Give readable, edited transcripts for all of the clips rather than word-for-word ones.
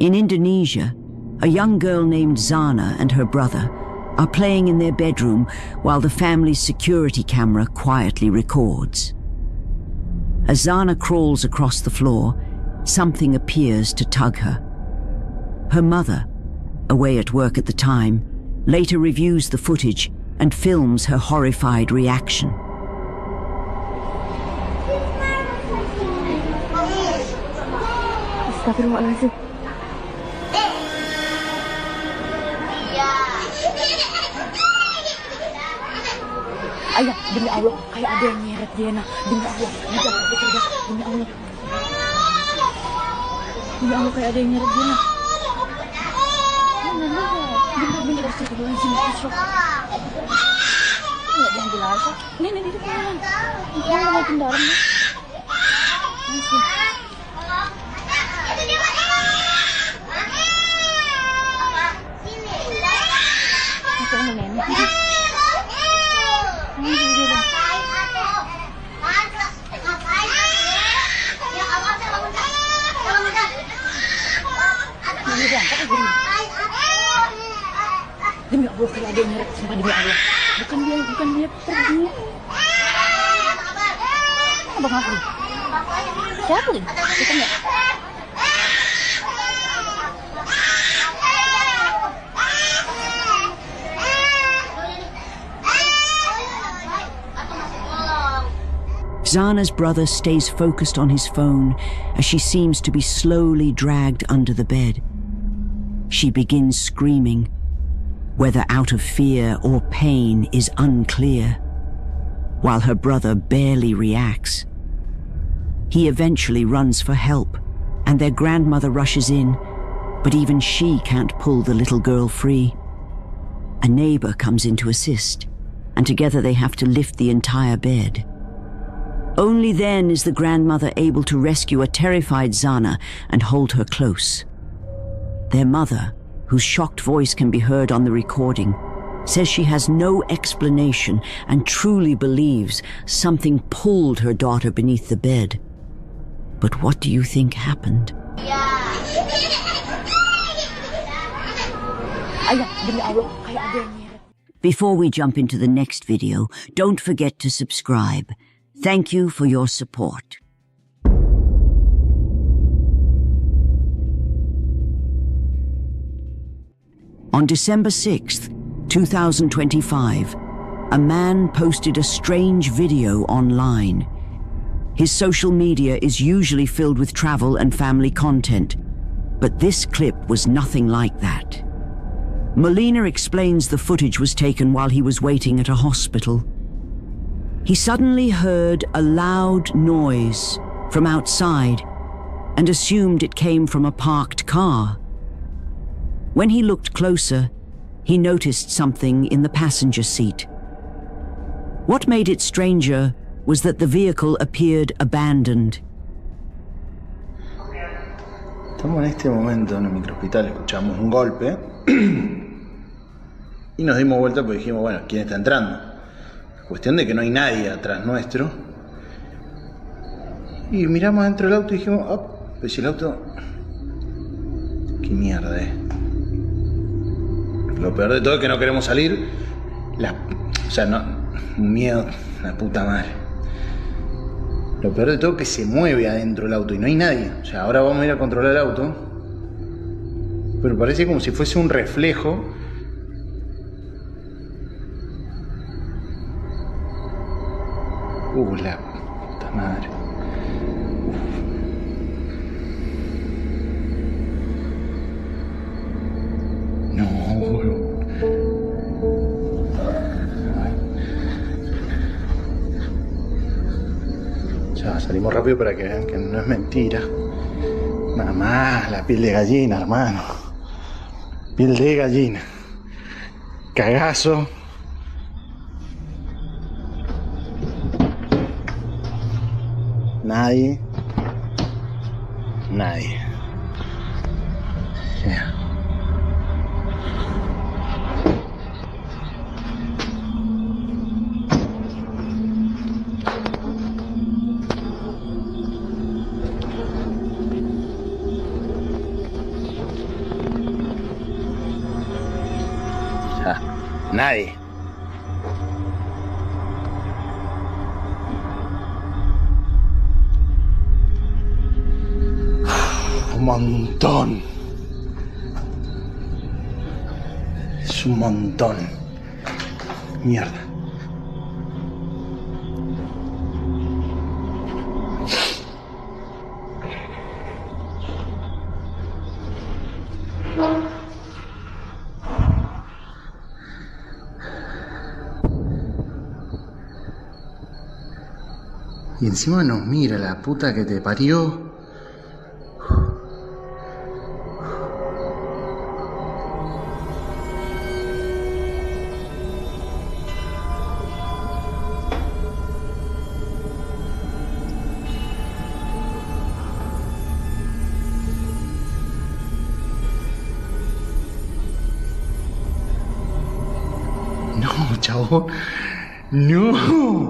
In Indonesia, a young girl named Zana and her brother are playing in their bedroom while the family's security camera quietly records. As Zana crawls across the floor, something appears to tug her. Her mother, away at work at the time, later reviews the footage and films her horrified reaction. Astagfirullahaladzim. Ayah, demi Allah, kayak ada yang nyeret dia, nah. Demi Allah, demi Allah. Demi Allah, kayak ada yang nyeret dia, nah. Bener, astagfirullahaladzim. Nggak, jangan jelas. Nih, di depan. Ini mau ke dalam, nih. Demi Allah, kalau ada yang nyeret, sumpah demi Allah. Bukan dia pergi. Abang aku. Siapa ini? Kita enggak. Zana's brother stays focused on his phone as she seems to be slowly dragged under the bed. She begins screaming, whether out of fear or pain is unclear, while her brother barely reacts. He eventually runs for help, and their grandmother rushes in, but even she can't pull the little girl free. A neighbor comes in to assist, and together they have to lift the entire bed. Only then is the grandmother able to rescue a terrified Zana and hold her close. Their mother, whose shocked voice can be heard on the recording, says she has no explanation and truly believes something pulled her daughter beneath the bed. But what do you think happened? Before we jump into the next video, don't forget to subscribe. Thank you for your support. On December 6th, 2025, a man posted a strange video online. His social media is usually filled with travel and family content, but this clip was nothing like that. Molina explains the footage was taken while he was waiting at a hospital. He suddenly heard a loud noise from outside and assumed it came from a parked car. When he looked closer, he noticed something in the passenger seat. What made it stranger was that the vehicle appeared abandoned. Estamos en este momento en el microhospital, escuchamos un golpe y nos dimos vuelta porque dijimos, bueno, ¿quién está entrando? Cuestión de que no hay nadie atrás nuestro. Y miramos dentro del auto y dijimos, oh, pues si el auto... ¿Qué mierda es? Lo peor de todo es que no queremos salir. Un miedo, la puta madre. Lo peor de todo es que se mueve adentro del auto y no hay nadie. O sea, ahora vamos a ir a controlar el auto. Pero parece como si fuese un reflejo. La puta madre. No, boludo. Ya, salimos rápido para que vean que no es mentira. Mamá, la piel de gallina, hermano. Piel de gallina. Cagazo. Nadie. Yeah. Nadie. Un montón. Es un montón. Mierda. Y encima nos mira la puta que te parió. No, chavo. No.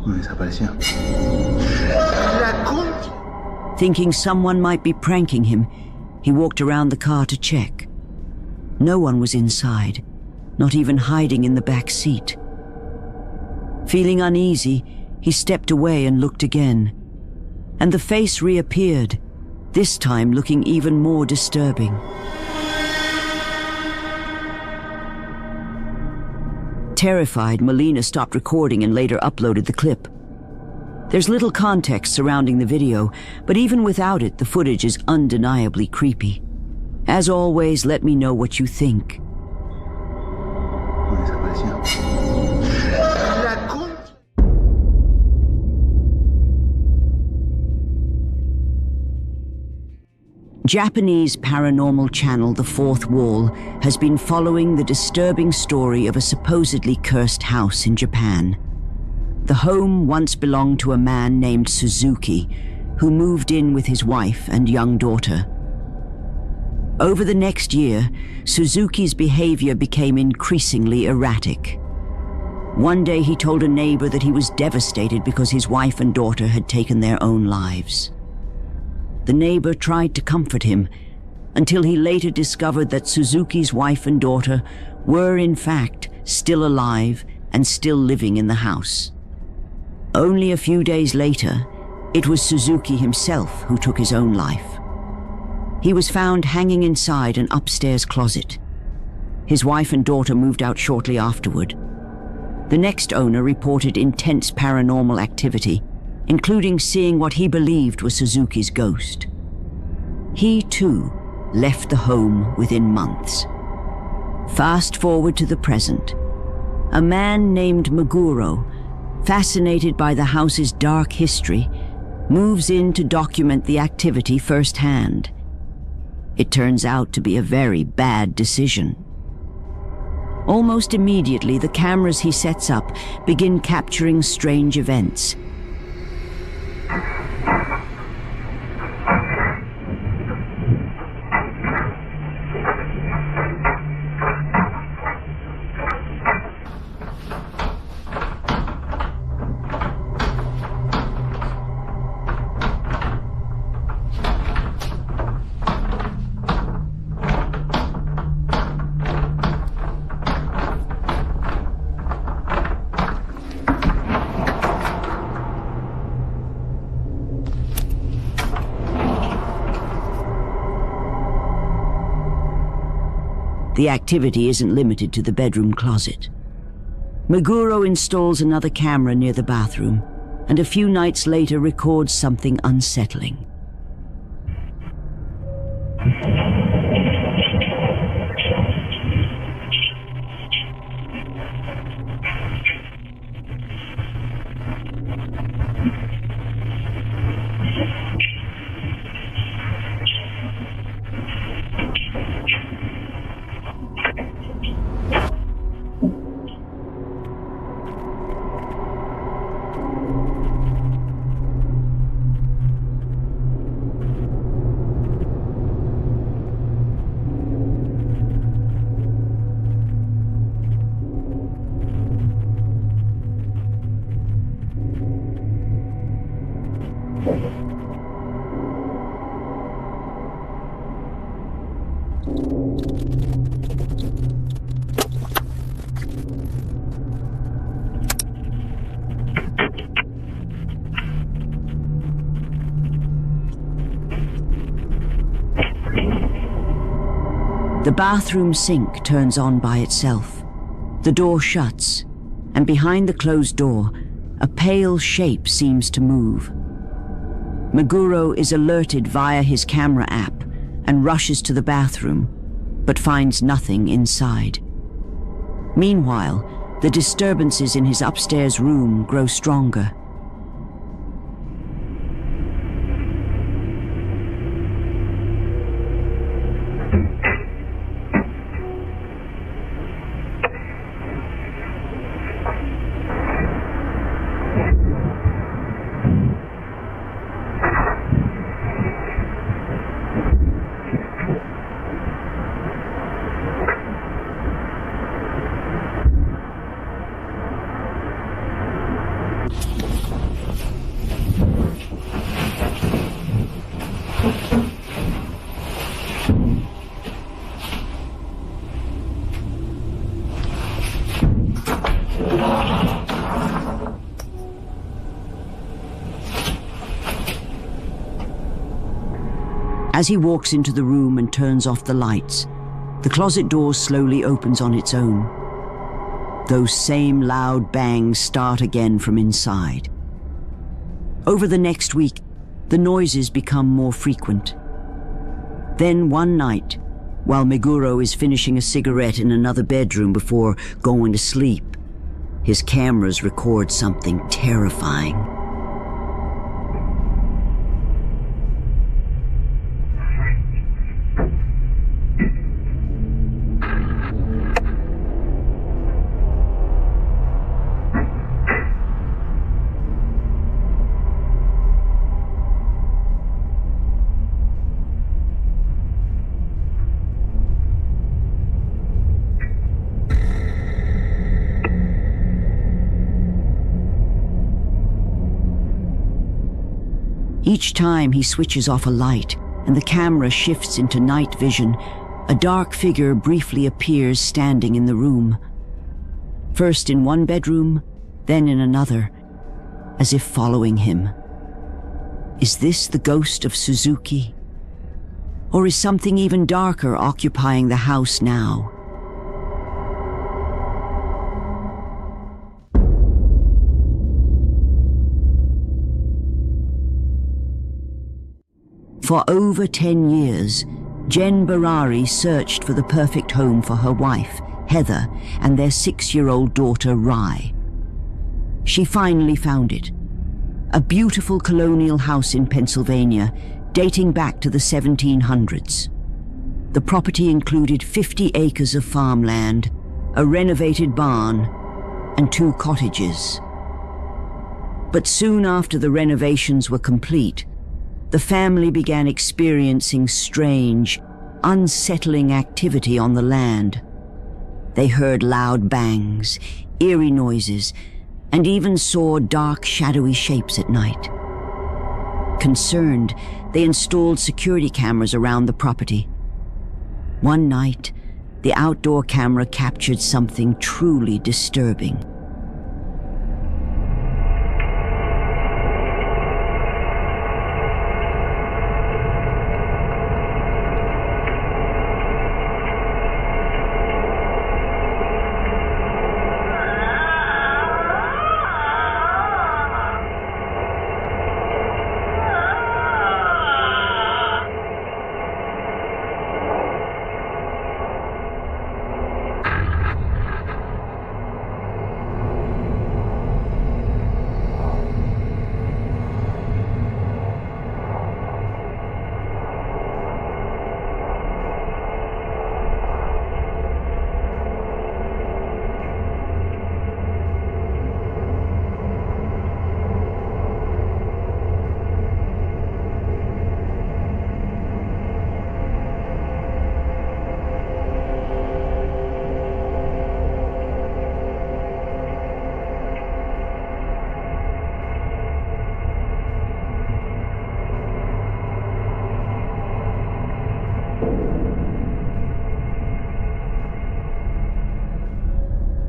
Desapareció. Thinking someone might be pranking him, he walked around the car to check. No one was inside, not even hiding in the back seat. Feeling uneasy, he stepped away and looked again. And the face reappeared, this time looking even more disturbing. Terrified, Melina stopped recording and later uploaded the clip. There's little context surrounding the video, but even without it, the footage is undeniably creepy. As always, let me know what you think. Japanese paranormal channel The Fourth Wall has been following the disturbing story of a supposedly cursed house in Japan. The home once belonged to a man named Suzuki, who moved in with his wife and young daughter. Over the next year, Suzuki's behavior became increasingly erratic. One day he told a neighbor that he was devastated because his wife and daughter had taken their own lives. The neighbor tried to comfort him, until he later discovered that Suzuki's wife and daughter were in fact still alive and still living in the house. Only a few days later, it was Suzuki himself who took his own life. He was found hanging inside an upstairs closet. His wife and daughter moved out shortly afterward. The next owner reported intense paranormal activity, including seeing what he believed was Suzuki's ghost. He, too, left the home within months. Fast forward to the present. A man named Meguro, fascinated by the house's dark history, moves in to document the activity firsthand. It turns out to be a very bad decision. Almost immediately, the cameras he sets up begin capturing strange events. The activity isn't limited to the bedroom closet. Meguro installs another camera near the bathroom, and a few nights later records something unsettling. The bathroom sink turns on by itself. The door shuts, and behind the closed door, a pale shape seems to move. Meguro is alerted via his camera app and rushes to the bathroom, but finds nothing inside. Meanwhile, the disturbances in his upstairs room grow stronger. As he walks into the room and turns off the lights, the closet door slowly opens on its own. Those same loud bangs start again from inside. Over the next week, the noises become more frequent. Then one night, while Meguro is finishing a cigarette in another bedroom before going to sleep, his cameras record something terrifying. Each time he switches off a light and the camera shifts into night vision, a dark figure briefly appears standing in the room. First in one bedroom, then in another, as if following him. Is this the ghost of Suzuki? Or is something even darker occupying the house now? For over 10 years, Jen Barari searched for the perfect home for her wife, Heather, and their 6-year-old daughter, Rai. She finally found it. A beautiful colonial house in Pennsylvania, dating back to the 1700s. The property included 50 acres of farmland, a renovated barn, and 2 cottages. But soon after the renovations were complete, the family began experiencing strange, unsettling activity on the land. They heard loud bangs, eerie noises, and even saw dark, shadowy shapes at night. Concerned, they installed security cameras around the property. One night, the outdoor camera captured something truly disturbing.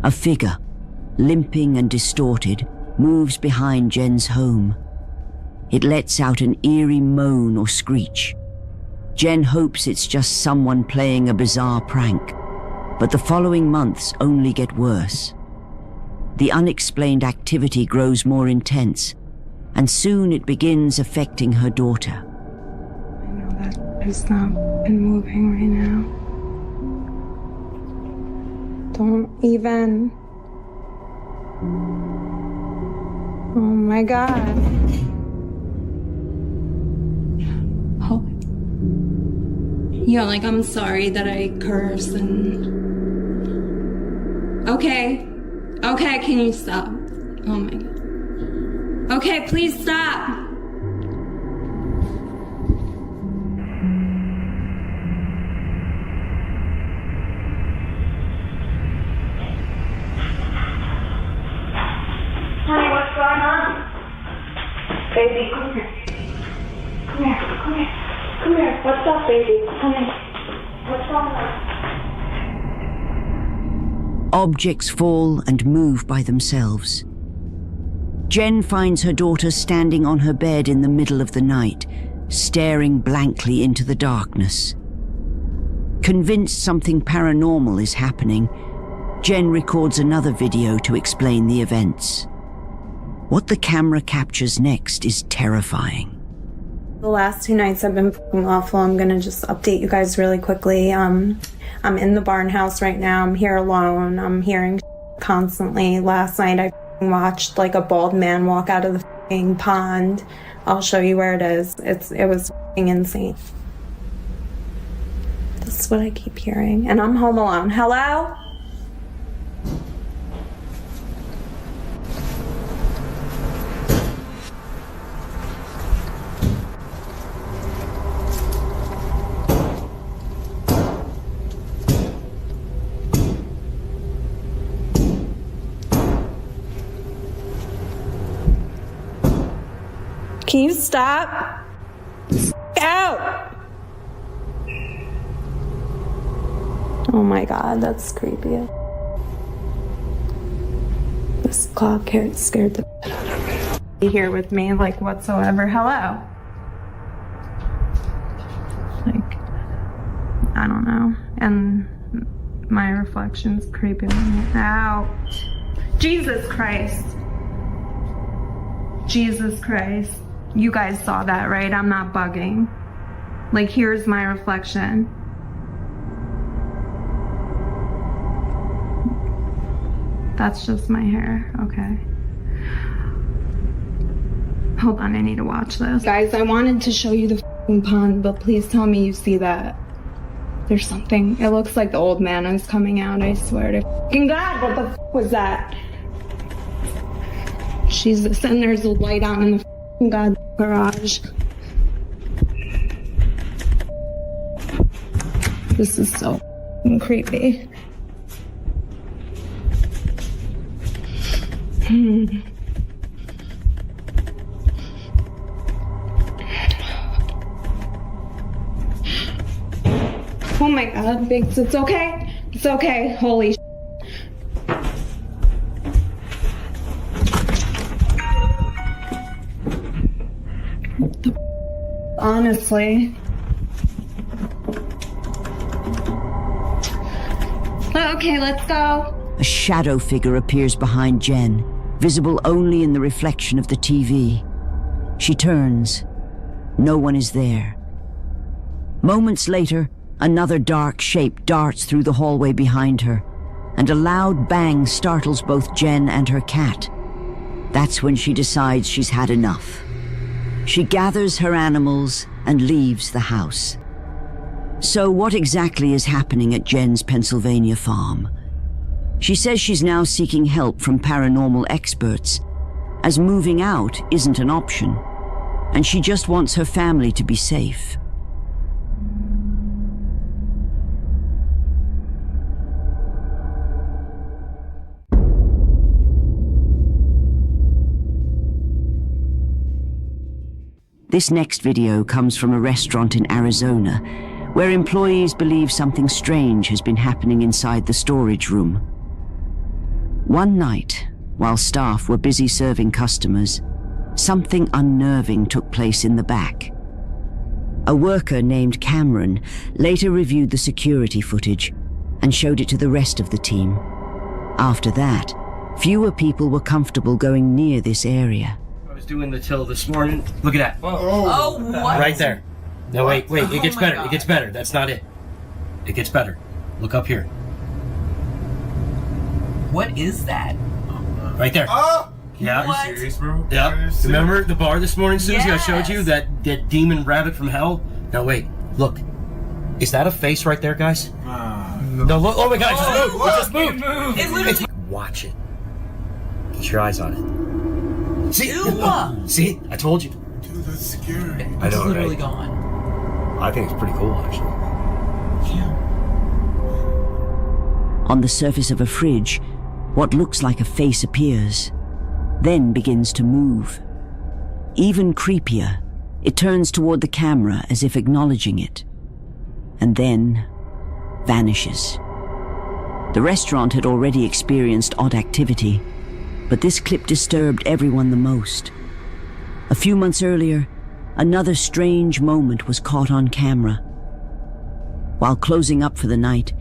A figure, limping and distorted, moves behind Jen's home. It lets out an eerie moan or screech. Jen hopes it's just someone playing a bizarre prank, but the following months only get worse. The unexplained activity grows more intense, and soon it begins affecting her daughter. I know that it's not been moving right now. Don't even. Oh my God. Oh. Yeah, like, I'm sorry that I curse and... Okay, can you stop? Oh my God. Okay, please stop. Honey, what's going on? Baby, come here. Come here. What's up, baby? Come here. What's wrong? Objects fall and move by themselves. Jen finds her daughter standing on her bed in the middle of the night, staring blankly into the darkness. Convinced something paranormal is happening, Jen records another video to explain the events. What the camera captures next is terrifying. The last 2 nights have been fucking awful. I'm gonna just update you guys really quickly. I'm in the barn house right now. I'm here alone. I'm hearing constantly. Last night I watched like a bald man walk out of the pond. I'll show you where it is. It was insane. This is what I keep hearing. And I'm home alone. Hello? Can you stop? Out! Oh my God, that's creepy. This clock scared the shit out of me. Be here with me, like, whatsoever. Hello? Like, I don't know. And my reflection's creeping me out. Jesus Christ. Jesus Christ. You guys saw that, right? I'm not bugging. Like, here's my reflection. That's just my hair. Okay. Hold on, I need to watch this. Guys, I wanted to show you the f***ing pond, but please tell me you see that. There's something. It looks like the old man is coming out, I swear to f***ing God. What the f*** was that? Jesus, and there's a light on in the f***ing God garage. This is so f***ing creepy. Oh my God, Biggs, it's okay. It's okay. Holy shit. Honestly. Okay, let's go. A shadow figure appears behind Jen, visible only in the reflection of the TV. She turns. No one is there. Moments later, another dark shape darts through the hallway behind her, and a loud bang startles both Jen and her cat. That's when she decides she's had enough. She gathers her animals and leaves the house. So what exactly is happening at Jen's Pennsylvania farm? She says she's now seeking help from paranormal experts, as moving out isn't an option, and she just wants her family to be safe. This next video comes from a restaurant in Arizona, where employees believe something strange has been happening inside the storage room. One night, while staff were busy serving customers, something unnerving took place in the back. A worker named Cameron later reviewed the security footage and showed it to the rest of the team. After that, fewer people were comfortable going near this area. I was doing the till this morning. Look at that. Oh, what? Right there. No, wait. It gets Oh my better. God. It gets better. That's not it. It gets better. Look up here. What is that? Right there. Oh! Yeah. What? Serious, bro? Yeah. Remember the bar this morning, Susie? I showed you Yes. that demon rabbit from hell. Now wait. Look. Is that a face right there, guys? No. Look. Oh my God! It just moved. It just moved. It literally. Watch it. Get your eyes on it. See? Ew. See? I told you. Dude, that's scary. I It's know, literally right? gone. I think it's pretty cool, actually. On the surface of a fridge, what looks like a face appears, then begins to move. Even creepier, it turns toward the camera as if acknowledging it, and then vanishes. The restaurant had already experienced odd activity, but this clip disturbed everyone the most. A few months earlier, another strange moment was caught on camera. While closing up for the night,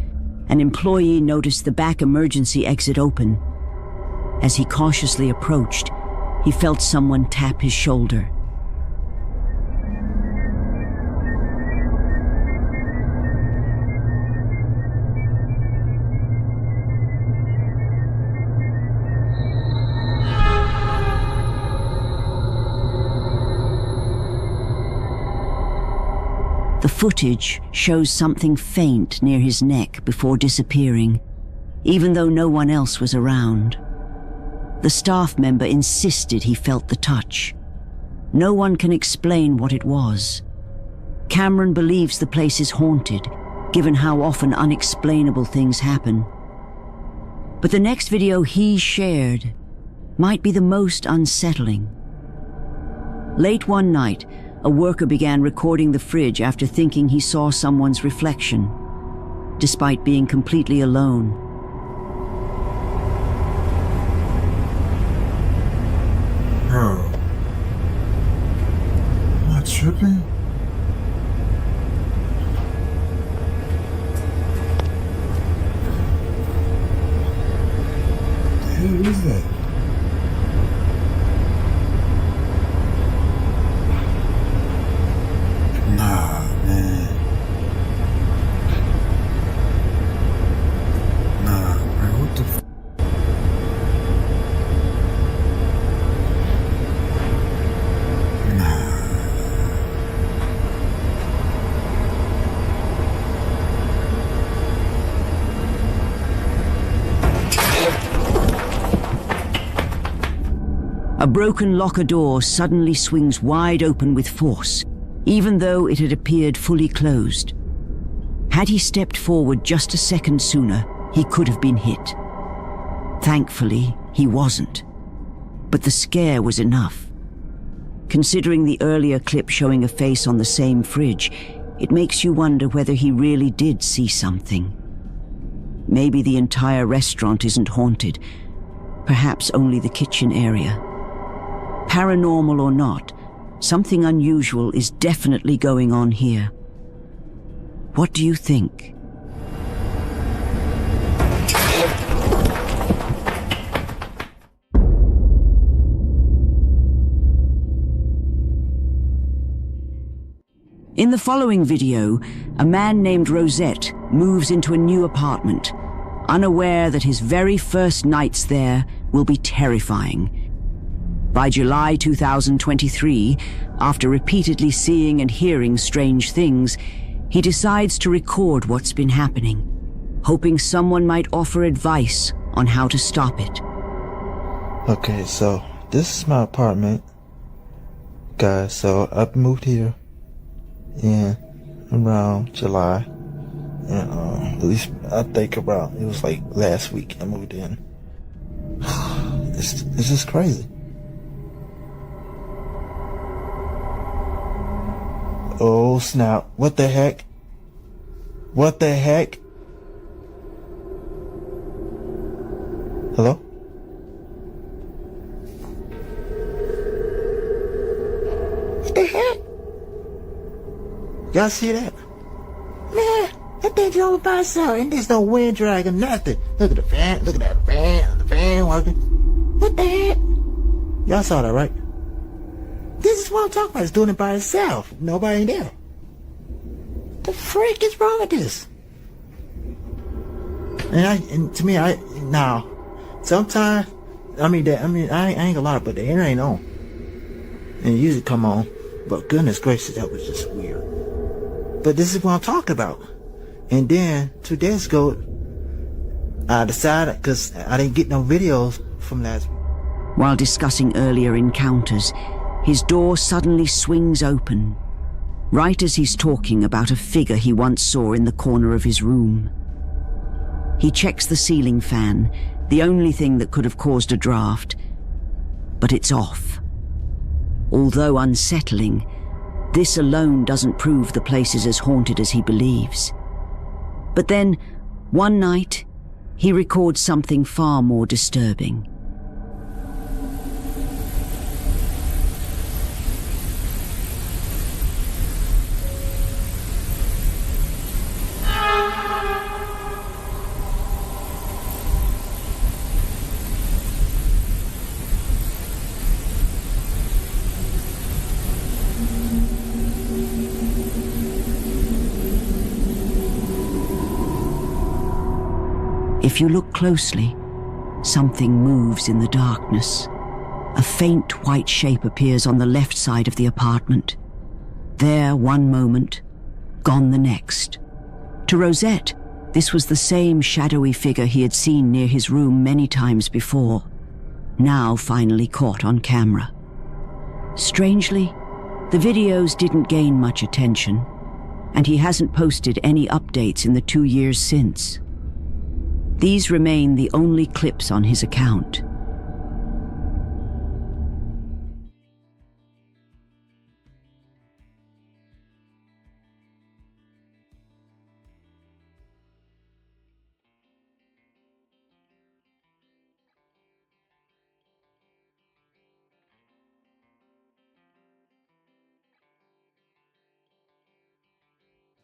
an employee noticed the back emergency exit open. As he cautiously approached, he felt someone tap his shoulder. The footage shows something faint near his neck before disappearing, even though no one else was around. The staff member insisted he felt the touch. No one can explain what it was. Cameron believes the place is haunted, given how often unexplainable things happen. But the next video he shared might be the most unsettling. Late one night, a worker began recording the fridge after thinking he saw someone's reflection, despite being completely alone. Bro. Am I tripping? Who is that? Nah, man. Nah, bro, what the f? Nah. A broken locker door suddenly swings wide open with force, even though it had appeared fully closed. Had he stepped forward just a second sooner, he could have been hit. Thankfully, he wasn't. But the scare was enough. Considering the earlier clip showing a face on the same fridge, it makes you wonder whether he really did see something. Maybe the entire restaurant isn't haunted, perhaps only the kitchen area. Paranormal or not, something unusual is definitely going on here. What do you think? In the following video, a man named Rosette moves into a new apartment, unaware that his very first nights there will be terrifying. By July 2023, after repeatedly seeing and hearing strange things, he decides to record what's been happening, hoping someone might offer advice on how to stop it. Okay, so this is my apartment, guys. So I moved here in around July, and at least I think about it was like last week I moved in. It's just crazy. Oh snap! What the heck? What the heck? Hello? Y'all see that? Man, that thing's over by itself, and there's no wind drag or nothing. Look at the fan, look at that fan, the fan working. What the heck? Y'all saw that, right? This is what I'm talking about. It's doing it by itself. Nobody in there. The frick is wrong with this? And to me, now, sometimes, I ain't gonna lie, but the air ain't on. And it usually come on. But goodness gracious, that was just weird. But this is what I'm talking about. And then 2 days ago, I decided, because I didn't get no videos from last week. While discussing earlier encounters, his door suddenly swings open, right as he's talking about a figure he once saw in the corner of his room. He checks the ceiling fan, the only thing that could have caused a draft, but it's off. Although unsettling, this alone doesn't prove the place is as haunted as he believes. But then, one night, he records something far more disturbing. If you look closely, something moves in the darkness. A faint white shape appears on the left side of the apartment. There one moment, gone the next. To Rosette, this was the same shadowy figure he had seen near his room many times before, now finally caught on camera. Strangely, the videos didn't gain much attention, and he hasn't posted any updates in the 2 years since. These remain the only clips on his account.